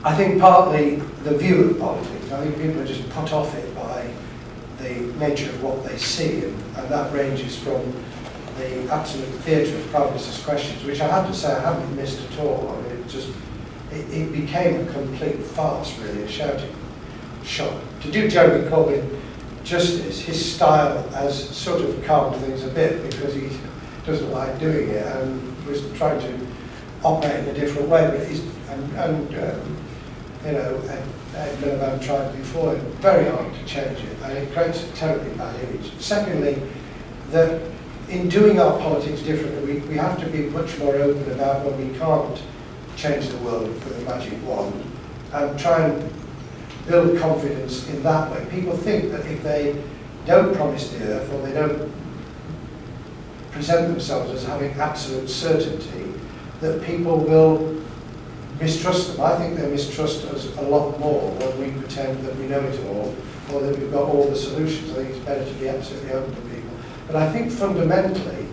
I think partly the view of politics. I think people are just put off it by the nature of what they see, and that ranges from the absolute theatre of prime minister's questions, which I have to say I haven't missed at all. I mean, it became a complete farce, really, a shouting shot. To do Jeremy Corbyn justice, his style has sort of calmed things a bit because he doesn't like doing it and was trying to operate in a different way. But he's you know, Ed Miliband tried before. Very hard to change it, and it creates a terribly bad image. Secondly, that in doing our politics differently, we have to be much more open about when we can't change the world with a magic wand, and try and build confidence in that way. People think that if they don't promise the earth, or they don't present themselves as having absolute certainty, that people will mistrust them. I think they mistrust us a lot more when we pretend that we know it all, or that we've got all the solutions. I think it's better to be absolutely open to people. But I think fundamentally,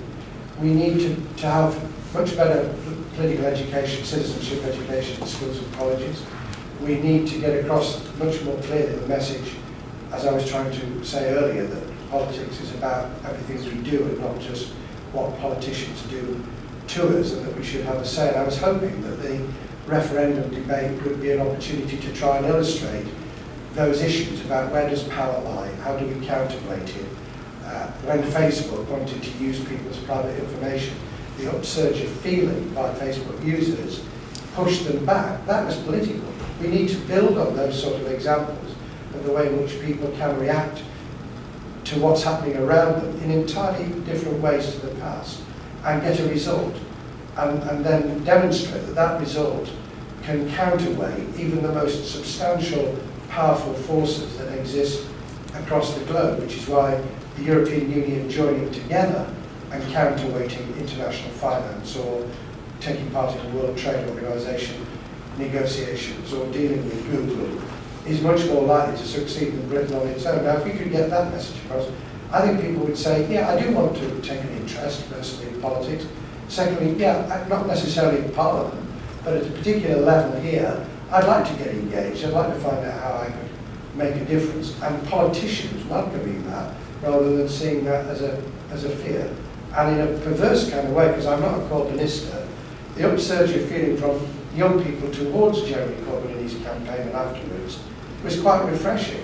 we need to have much better political education, citizenship education in schools and colleges. We need to get across much more clearly the message, as I was trying to say earlier, that politics is about everything we do and not just what politicians do to us, and that we should have a say. And I was hoping that the referendum debate would be an opportunity to try and illustrate those issues about where does power lie, how do we counterweight it. When Facebook wanted to use people's private information, the upsurge of feeling by Facebook users pushed them back. That was political. We need to build on those sort of examples of the way in which people can react to what's happening around them in entirely different ways to the past, and get a result, and then demonstrate that that result can counterweight even the most substantial, powerful forces that exist across the globe, which is why the European Union joining together and counterweighting international finance, or taking part in the World Trade Organization negotiations, or dealing with Google, is much more likely to succeed than Britain on its own. Now, if we could get that message across, I think people would say, yeah, I do want to take an interest, personally, in politics. Secondly, yeah, not necessarily in Parliament, but at a particular level here, I'd like to get engaged. I'd like to find out how I could make a difference. And politicians welcoming that, rather than seeing that as a fear. And in a perverse kind of way, because I'm not a Corbynista, the upsurge of feeling from young people towards Jeremy Corbyn in his campaign and afterwards was quite refreshing.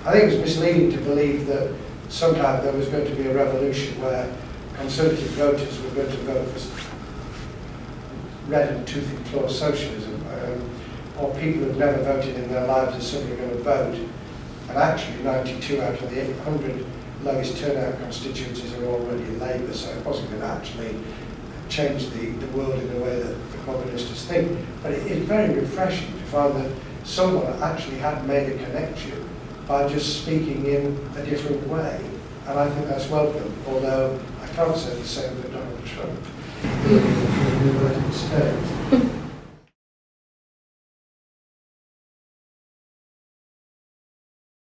I think it was misleading to believe that sometime there was going to be a revolution where Conservative voters were going to vote for red and toothy claw socialism, or people who've never voted in their lives are suddenly going to vote. And actually 92 out of the 800 lowest turnout constituencies are already Labour, so it wasn't going to actually change the world in the way that the Communists think. But it is very refreshing to find that someone actually had made a connection by just speaking in a different way. And I think that's welcome, although I can't say the same for Donald Trump in the United States.